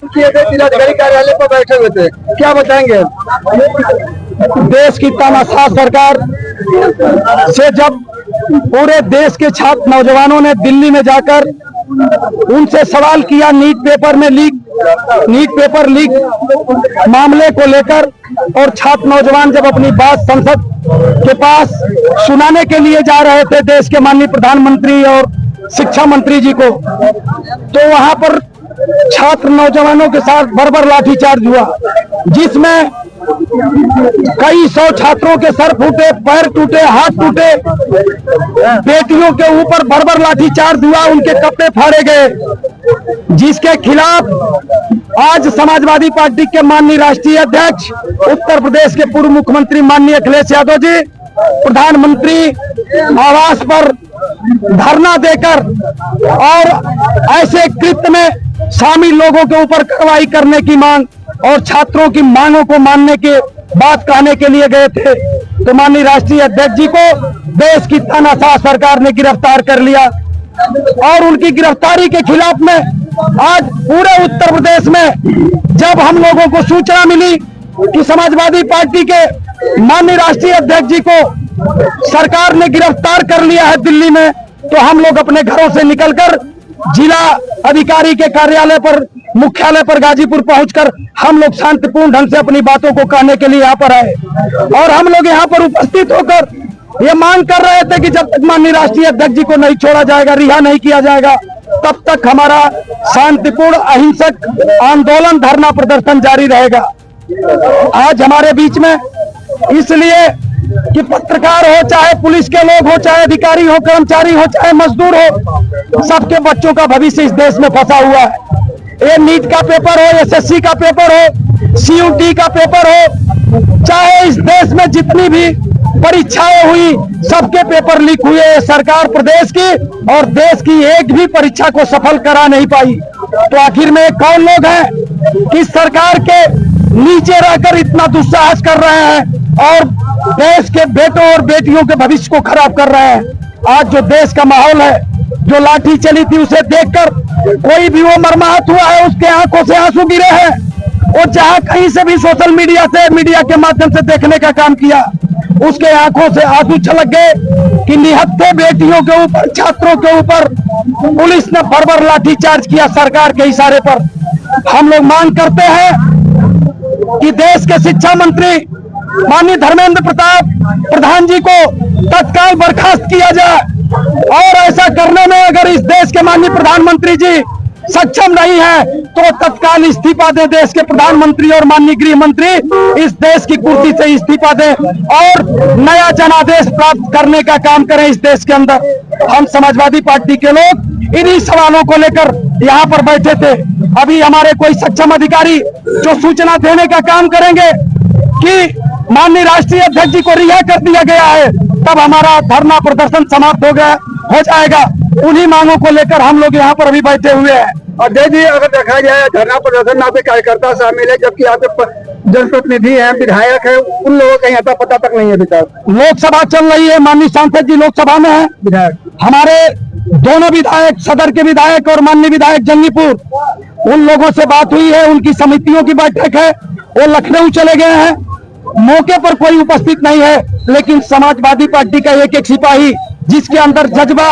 किए थे, जिलाधिकारी कार्यालय पर बैठे हुए थे, क्या बताएंगे? देश की तानाशाह सरकार से जब पूरे देश के छात्र नौजवानों ने दिल्ली में जाकर उनसे सवाल किया नीट पेपर लीक मामले को लेकर, और छात्र नौजवान जब अपनी बात संसद के पास सुनाने के लिए जा रहे थे देश के माननीय प्रधानमंत्री और शिक्षा मंत्री जी को, तो वहां पर छात्र नौजवानों के साथ बर्बर लाठीचार्ज हुआ, जिसमें कई सौ छात्रों के सर फूटे, पैर टूटे, हाथ टूटे, बेटियों के ऊपर बर्बर लाठीचार्ज हुआ, उनके कपड़े फाड़े गए, जिसके खिलाफ आज समाजवादी पार्टी के माननीय राष्ट्रीय अध्यक्ष, उत्तर प्रदेश के पूर्व मुख्यमंत्री माननीय अखिलेश यादव जी प्रधानमंत्री आवास पर धरना देकर और ऐसे कृत्य में शामिल लोगों के ऊपर कार्रवाई करने की मांग और छात्रों की मांगों को मानने के बात कहने के लिए गए थे। तो माननीय राष्ट्रीय अध्यक्ष जी को देश की तानाशाह सरकार ने गिरफ्तार कर लिया, और उनकी गिरफ्तारी के खिलाफ में आज पूरे उत्तर प्रदेश में जब हम लोगों को सूचना मिली कि समाजवादी पार्टी के माननीय राष्ट्रीय अध्यक्ष जी को सरकार ने गिरफ्तार कर लिया है दिल्ली में, तो हम लोग अपने घरों से निकलकर जिला अधिकारी के कार्यालय पर, मुख्यालय पर गाजीपुर पहुंचकर हम लोग शांतिपूर्ण ढंग से अपनी बातों को कहने के लिए यहाँ पर आए, और हम लोग यहाँ पर उपस्थित होकर ये मांग कर रहे थे कि जब तक माननीय राष्ट्रीय अध्यक्ष जी को नहीं छोड़ा जाएगा, रिहा नहीं किया जाएगा, तब तक हमारा शांतिपूर्ण अहिंसक आंदोलन, धरना प्रदर्शन जारी रहेगा। आज हमारे बीच में इसलिए कि पत्रकार हो, चाहे पुलिस के लोग हो, चाहे अधिकारी हो, कर्मचारी हो, चाहे मजदूर हो, सबके बच्चों का भविष्य इस देश में फंसा हुआ है। ये नीट का पेपर हो, एसएससी का पेपर हो, सीयूटी का पेपर हो, चाहे इस देश में जितनी भी परीक्षाएं हुई, सबके पेपर लीक हुए। सरकार प्रदेश की और देश की एक भी परीक्षा को सफल करा नहीं पाई। तो आखिर में कौन लोग हैं कि सरकार के नीचे रहकर इतना दुस्साहस कर रहे हैं और देश के बेटों और बेटियों के भविष्य को खराब कर रहे हैं। आज जो देश का माहौल है, जो लाठी चली थी, उसे देखकर कोई भी वो मर्माहत हुआ है, उसके आंखों से आंसू गिरे हैं। वो जहां कहीं से भी सोशल मीडिया के माध्यम से देखने का काम किया, उसके आंखों से आंसू छलक गए कि निहत्थे बेटियों के ऊपर, छात्रों के ऊपर पुलिस ने बर्बर लाठीचार्ज किया सरकार के इशारे पर। हम लोग मांग करते हैं कि देश के शिक्षा मंत्री माननीय धर्मेंद्र प्रताप प्रधान जी को तत्काल बर्खास्त किया जाए, और ऐसा करने में अगर इस देश के माननीय प्रधानमंत्री जी सक्षम नहीं है तो तत्काल इस्तीफा दे देश के प्रधानमंत्री, और माननीय गृह मंत्री इस देश की कुर्सी से इस्तीफा दे और नया जनादेश प्राप्त करने का काम करें इस देश के अंदर। हम समाजवादी पार्टी के लोग इन्हीं सवालों को लेकर यहाँ पर बैठे थे। अभी हमारे कोई सक्षम अधिकारी जो सूचना देने का काम करेंगे कि माननीय राष्ट्रीय अध्यक्ष जी को रिहा कर दिया गया है, तब हमारा धरना प्रदर्शन समाप्त हो जाएगा। उन्हीं मांगों को लेकर हम लोग यहाँ पर अभी बैठे हुए हैं। और जी, अगर देखा जाए धरना प्रदर्शन में आपके कार्यकर्ता शामिल है, जबकि आपके जनप्रतिनिधि हैं, विधायक है, उन लोगों का यहाँ पता तक नहीं है। लोकसभा चल रही है, माननीय सांसद जी लोकसभा में है, विधायक हमारे दोनों विधायक, सदर के विधायक और माननीय विधायक जंगीपुर, उन लोगों से बात हुई है, उनकी समितियों की बैठक है, वो लखनऊ चले गए हैं। मौके पर कोई उपस्थित नहीं है, लेकिन समाजवादी पार्टी का एक एक सिपाही जिसके अंदर जज्बा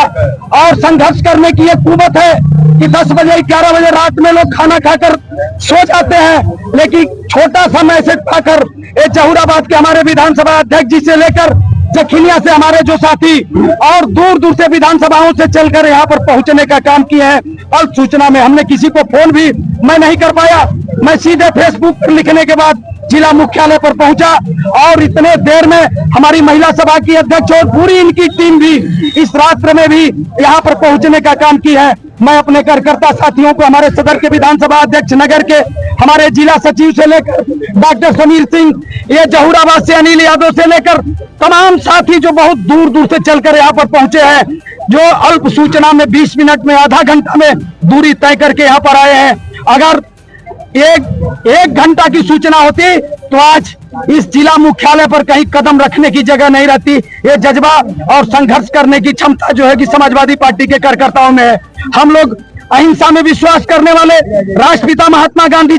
और संघर्ष करने की एक कुवत है कि 10 बजे 11 बजे रात में लोग खाना खाकर सो जाते हैं, लेकिन छोटा सा मैसेज पाकर ये जहूराबाद के हमारे विधानसभा अध्यक्ष जी से लेकर जखिलिया से हमारे जो साथी और दूर दूर से विधानसभाओं से चलकर यहाँ पर पहुंचने का काम किए हैं। और सूचना में हमने किसी को फोन भी मैं नहीं कर पाया, मैं सीधे फेसबुक पर लिखने के बाद जिला मुख्यालय पर पहुंचा, और इतने देर में हमारी महिला सभा की अध्यक्ष और पूरी इनकी टीम भी इस रात्र में भी यहाँ पर पहुंचने का काम की है। मैं अपने कार्यकर्ता साथियों को, हमारे सदर के विधानसभा अध्यक्ष, नगर के हमारे जिला सचिव से लेकर डॉक्टर समीर सिंह, ये जहूराबाद से अनिल यादव से लेकर तमाम साथी जो बहुत दूर दूर से चलकर यहाँ पर पहुंचे हैं, जो अल्प सूचना में 20 मिनट में, आधा घंटा में दूरी तय करके यहाँ पर आए हैं। अगर एक घंटा की सूचना होती तो आज इस जिला मुख्यालय पर कहीं कदम रखने की जगह नहीं रहती। ये जज्बा और संघर्ष करने की क्षमता जो है कि समाजवादी पार्टी के कार्यकर्ताओं में है। हम लोग अहिंसा में विश्वास करने वाले राष्ट्रपिता महात्मा गांधी जी